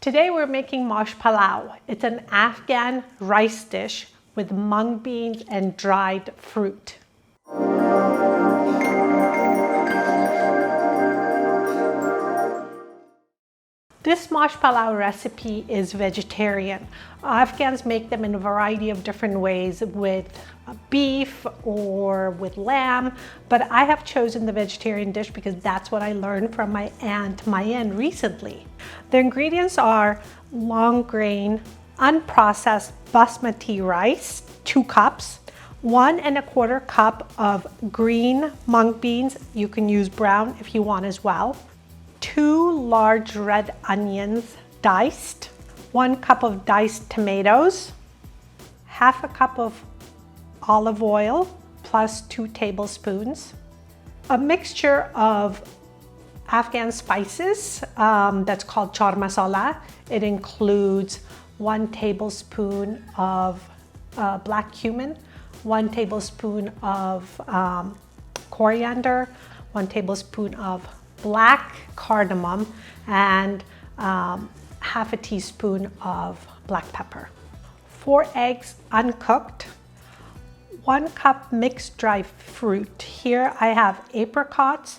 Today we're making Maash Palau. It's an Afghan rice dish with mung beans and dried fruit. This Maash Palau recipe is vegetarian. Afghans make them in a variety of different ways with beef or with lamb, but I have chosen the vegetarian dish because that's what I learned from my aunt Mayen recently. The ingredients are long grain, unprocessed basmati rice, 2 cups, 1 1/4 cup of green mung beans. You can use brown if you want as well. 2 large red onions diced, 1 cup of diced tomatoes, half a cup of olive oil plus 2 tablespoons, a mixture of Afghan spices that's called Char masala. It includes 1 tablespoon of black cumin, 1 tablespoon of coriander, 1 tablespoon of black cardamom, and half a teaspoon of black pepper. 4 eggs uncooked, 1 cup mixed dry fruit. Here I have apricots,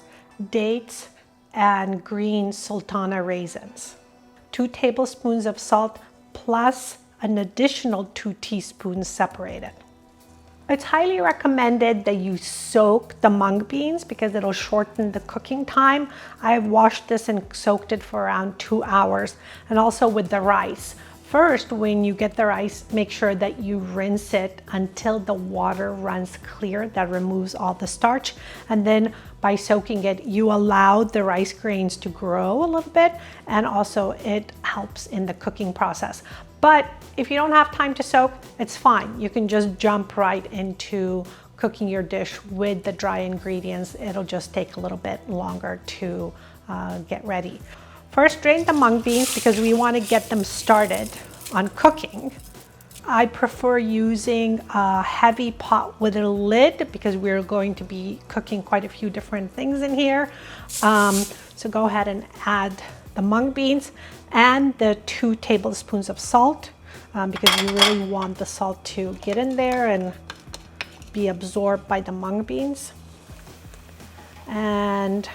dates, and green sultana raisins. 2 tablespoons of salt plus an additional 2 teaspoons separated. It's highly recommended that you soak the mung beans because it'll shorten the cooking time. I've washed this and soaked it for around 2 hours, and also with the rice. First, when you get the rice, make sure that you rinse it until the water runs clear. That removes all the starch. And then by soaking it, you allow the rice grains to grow a little bit, and also it helps in the cooking process. But if you don't have time to soak, it's fine. You can just jump right into cooking your dish with the dry ingredients. It'll just take a little bit longer to get ready. First, drain the mung beans because we want to get them started on cooking. I prefer using a heavy pot with a lid because we're going to be cooking quite a few different things in here. So go ahead and add the mung beans and the 2 tablespoons of salt because you really want the salt to get in there and be absorbed by the mung beans. And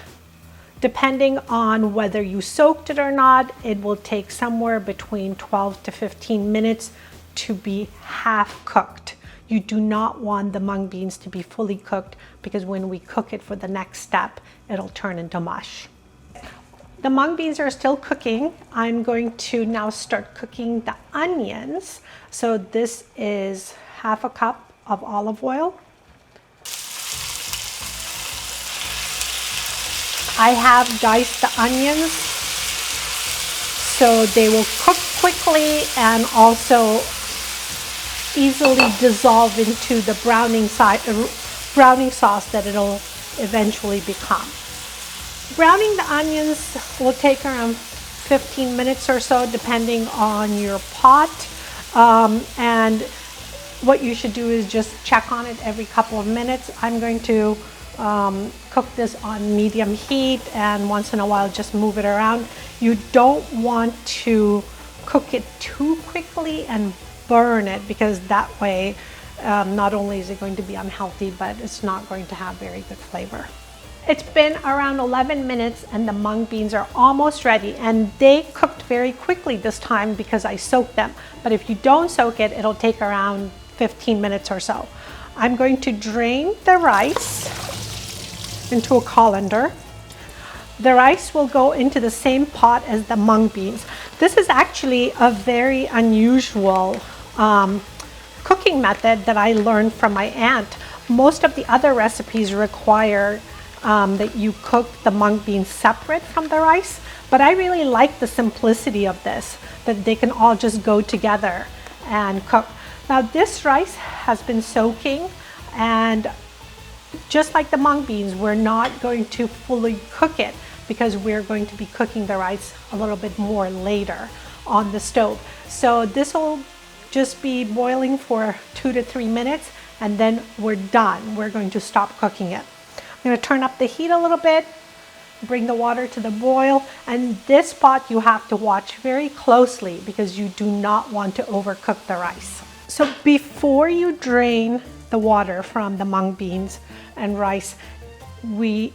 depending on whether you soaked it or not, it will take somewhere between 12 to 15 minutes to be half cooked. You do not want the mung beans to be fully cooked because when we cook it for the next step, it'll turn into mush. The mung beans are still cooking. I'm going to now start cooking the onions. So this is half a cup of olive oil. I have diced the onions so they will cook quickly and also easily dissolve into the browning sauce that it'll eventually become. Browning the onions will take around 15 minutes or so depending on your pot, and what you should do is just check on it every couple of minutes. I'm going to cook this on medium heat and once in a while just move it around. You don't want to cook it too quickly and burn it because that way not only is it going to be unhealthy, but it's not going to have very good flavor. It's been around 11 minutes and the mung beans are almost ready, and they cooked very quickly this time because I soaked them. But if you don't soak it, it'll take around 15 minutes or so. I'm going to drain the rice into a colander. The rice will go into the same pot as the mung beans. This is actually a very unusual cooking method that I learned from my aunt. Most of the other recipes require that you cook the mung beans separate from the rice, but I really like the simplicity of this, that they can all just go together and cook. Now this rice has been soaking, and just like the mung beans, we're not going to fully cook it because we're going to be cooking the rice a little bit more later on the stove. So this will just be boiling for 2 to 3 minutes and then we're done. We're going to stop cooking it. I'm going to turn up the heat a little bit bring the water to the boil, and this pot you have to watch very closely because you do not want to overcook the rice. So before you drain the water from the mung beans and rice, we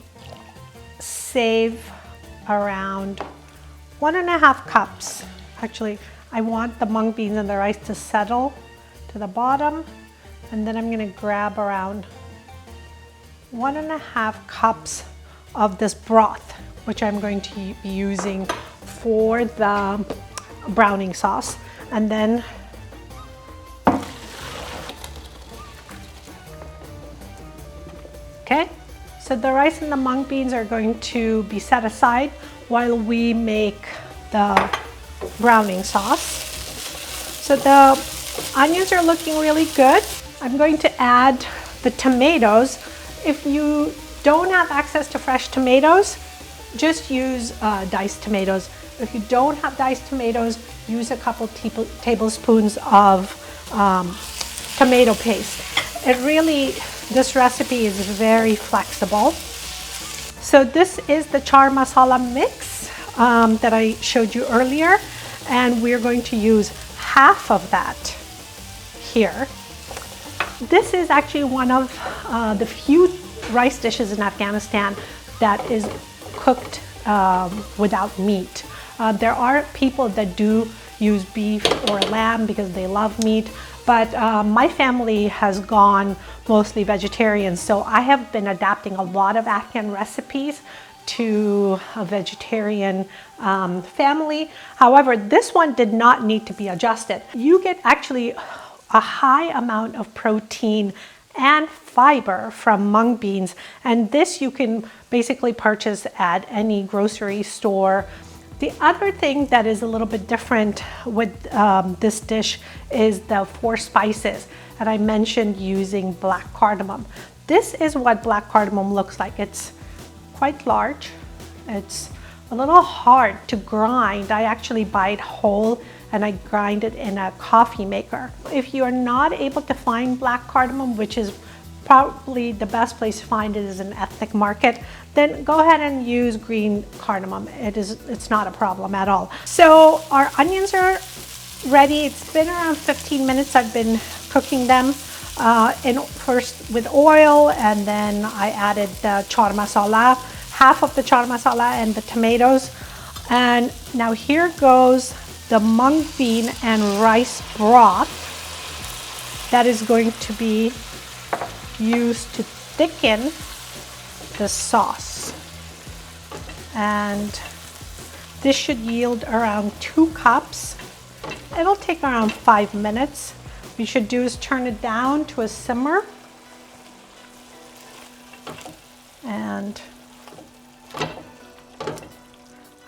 save around 1.5 cups. Actually, I want the mung beans and the rice to settle to the bottom, and then I'm going to grab around 1.5 cups of this broth, which I'm going to be using for the browning sauce. And then okay, so the rice and the mung beans are going to be set aside while we make the browning sauce. So the onions are looking really good. I'm going to add the tomatoes. If you don't have access to fresh tomatoes, just use diced tomatoes. If you don't have diced tomatoes, use a couple tablespoons of tomato paste. This recipe is very flexible. So this is the char masala mix that I showed you earlier, and we're going to use half of that here. This is actually one of the few rice dishes in Afghanistan that is cooked without meat. There are people that do use beef or lamb because they love meat, but my family has gone mostly vegetarian, so I have been adapting a lot of Afghan recipes to a vegetarian family. However, this one did not need to be adjusted. You get actually a high amount of protein and fiber from mung beans, and this you can basically purchase at any grocery store. The other thing that is a little bit different with this dish is the 4 spices, and I mentioned using black cardamom. This is what black cardamom looks like. It's quite large. It's a little hard to grind. I actually buy it whole and I grind it in a coffee maker. If you are not able to find black cardamom, which is probably the best place to find it is an ethnic market, then go ahead and use green cardamom. It's not a problem at all. So our onions are ready. It's been around 15 minutes I've been cooking them first with oil, and then I added the char masala, half of the char masala and the tomatoes. And now here goes the mung bean and rice broth that is going to be used to thicken the sauce. And this should yield around 2 cups. It'll take around 5 minutes. What you should do is turn it down to a simmer and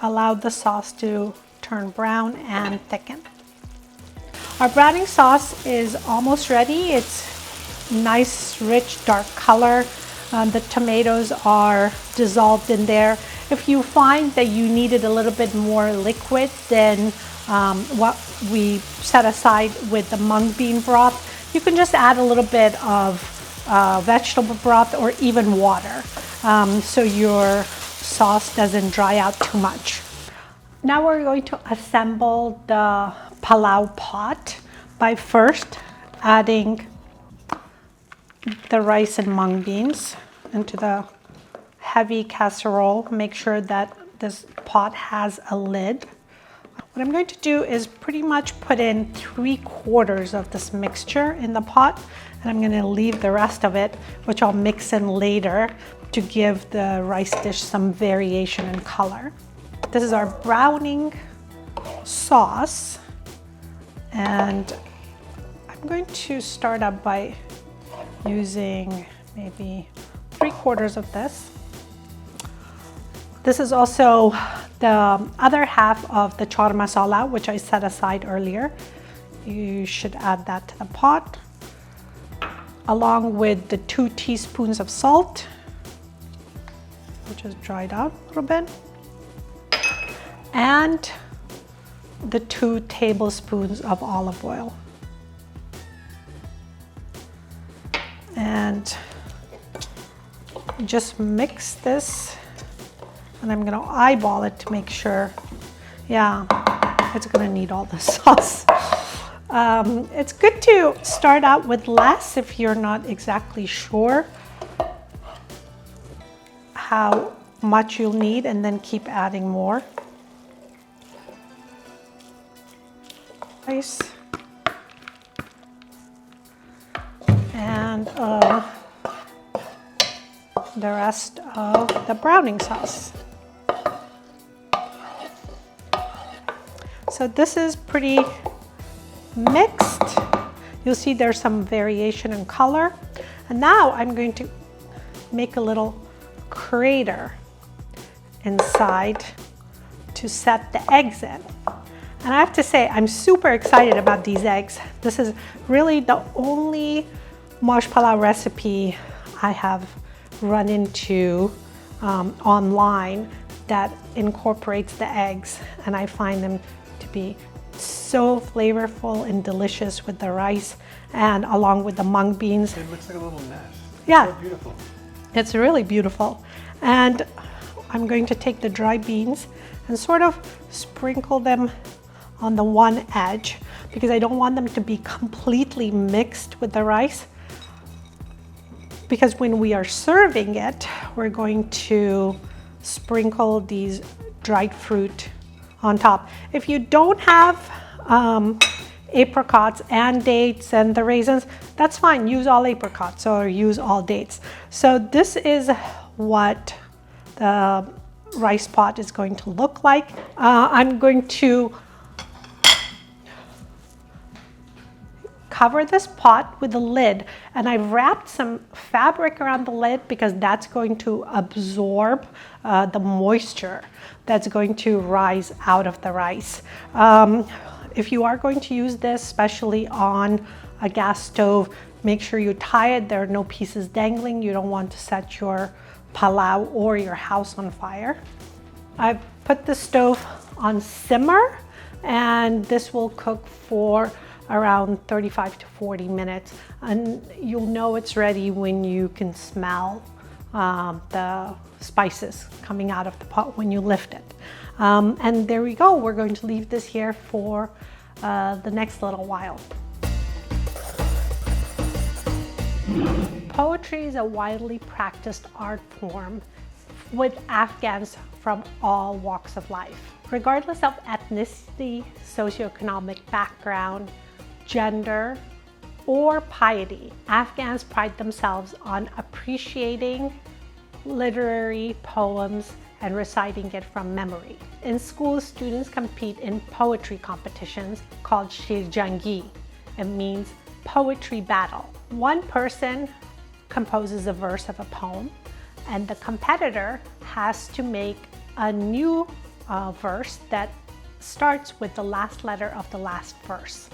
allow the sauce to turn brown and thicken. Our browning sauce is almost ready. It's nice, rich, dark color. The tomatoes are dissolved in there. If you find that you needed a little bit more liquid than what we set aside with the mung bean broth, you can just add a little bit of vegetable broth or even water so your sauce doesn't dry out too much. Now we're going to assemble the Pulao pot by first adding the rice and mung beans into the heavy casserole. Make sure that this pot has a lid. What I'm going to do is pretty much put in 3/4 of this mixture in the pot, and I'm going to leave the rest of it, which I'll mix in later to give the rice dish some variation in color. This is our browning sauce, and I'm going to start up by using maybe 3/4 of this. This is also the other half of the char masala, which I set aside earlier. You should add that to the pot, along with the 2 teaspoons of salt, which is dried out a little bit, and the 2 tablespoons of olive oil. And just mix this And I'm gonna eyeball it to make sure. Yeah, it's gonna need all the sauce. It's good to start out with less if you're not exactly sure how much you'll need, and then keep adding more. Rice. And the rest of the browning sauce. So this is pretty mixed. You'll see there's some variation in color. And now I'm going to make a little crater inside to set the eggs in. And I have to say, I'm super excited about these eggs. This is really the only Maash Palau recipe I have run into online that incorporates the eggs, and I find them to be so flavorful and delicious with the rice and along with the mung beans. It looks like a little nest. Yeah. So beautiful. It's really beautiful. And I'm going to take the dry beans and sort of sprinkle them on the one edge because I don't want them to be completely mixed with the rice. Because when we are serving it, we're going to sprinkle these dried fruit on top. If you don't have apricots and dates and the raisins, that's fine. Use all apricots or use all dates. So this is what the rice pot is going to look like. I'm going to cover this pot with a lid, and I've wrapped some fabric around the lid because that's going to absorb the moisture that's going to rise out of the rice. If you are going to use this, especially on a gas stove, make sure you tie it. There are no pieces dangling. You don't want to set your palau or your house on fire. I've put the stove on simmer, and this will cook for around 35 to 40 minutes. And you'll know it's ready when you can smell the spices coming out of the pot when you lift it. And there we go. We're going to leave this here for the next little while. Poetry is a widely practiced art form with Afghans from all walks of life. Regardless of ethnicity, socioeconomic background, gender, or piety, Afghans pride themselves on appreciating literary poems and reciting it from memory. In school, students compete in poetry competitions called shirjangi. It means poetry battle. One person composes a verse of a poem, and the competitor has to make a new verse that starts with the last letter of the last verse.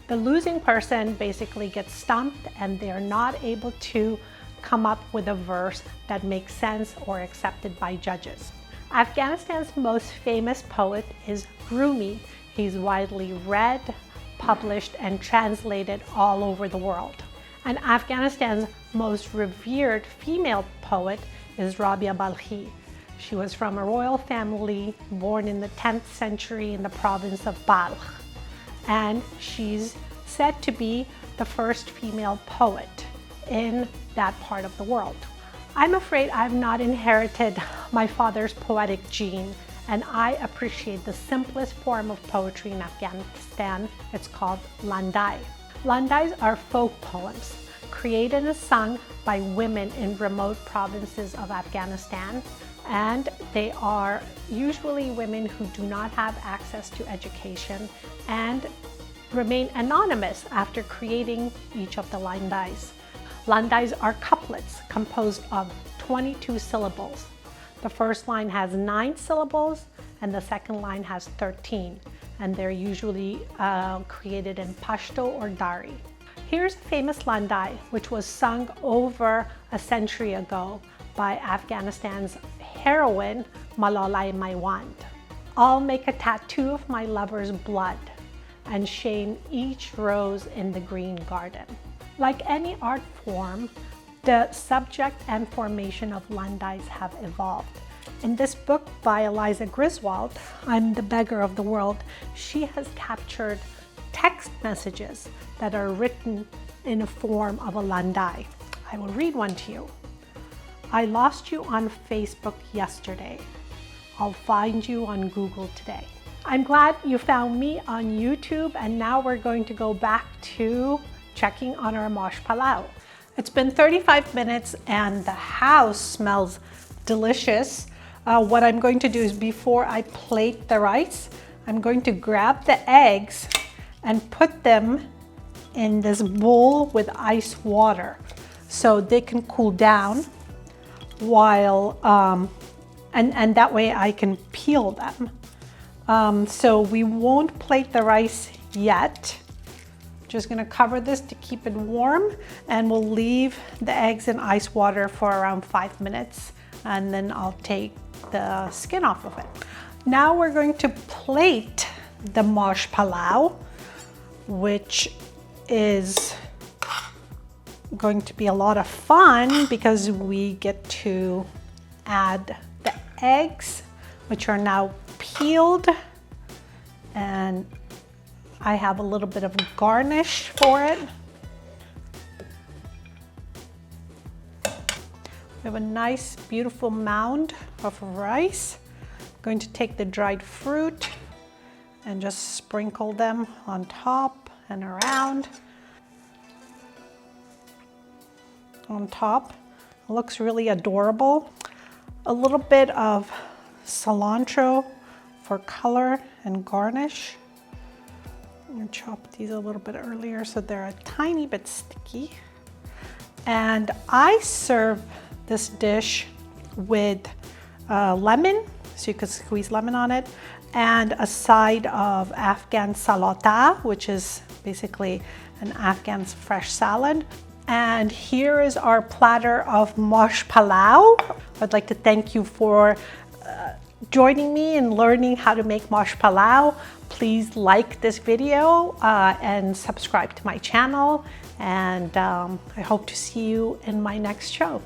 The losing person basically gets stumped, and they are not able to come up with a verse that makes sense or accepted by judges. Afghanistan's most famous poet is Rumi. He's widely read, published, and translated all over the world. And Afghanistan's most revered female poet is Rabia Balkhi. She was from a royal family born in the 10th century in the province of Balkh. And she's said to be the first female poet in that part of the world. I'm afraid I've not inherited my father's poetic gene, and I appreciate the simplest form of poetry in Afghanistan. It's called landai. Landais are folk poems created and sung by women in remote provinces of Afghanistan, and they are usually women who do not have access to education and remain anonymous after creating each of the landais. Landais are couplets composed of 22 syllables. The first line has 9 syllables and the second line has 13, and they're usually created in Pashto or Dari. Here's a famous landai which was sung over a century ago by Afghanistan's heroine Malalai Maiwand. I'll make a tattoo of my lover's blood and shame each rose in the green garden. Like any art form, the subject and formation of landais have evolved. In this book by Eliza Griswold, I'm the Beggar of the World, she has captured text messages that are written in a form of a landai. I will read one to you. I lost you on Facebook yesterday. I'll find you on Google today. I'm glad you found me on YouTube, and now we're going to go back to checking on our Maash Palau. It's been 35 minutes and the house smells delicious. What I'm going to do is, before I plate the rice, I'm going to grab the eggs and put them in this bowl with ice water so they can cool down while, and that way I can peel them. So we won't plate the rice yet. Just gonna cover this to keep it warm, and we'll leave the eggs in ice water for around 5 minutes, and then I'll take the skin off of it. Now we're going to plate the Maash Palau, which is going to be a lot of fun because we get to add the eggs, which are now peeled, and I have a little bit of garnish for it. We have a nice, beautiful mound of rice. I'm going to take the dried fruit and just sprinkle them on top and around. On top, it looks really adorable. A little bit of cilantro for color and garnish. I'm gonna chop these a little bit earlier so they're a tiny bit sticky. And I serve this dish with lemon, so you could squeeze lemon on it, and a side of Afghan salata, which is basically an Afghan fresh salad. And here is our platter of Maash Palau. I'd like to thank you for joining me in learning how to make Maash Palau. Please like this video and subscribe to my channel. And I hope to see you in my next show.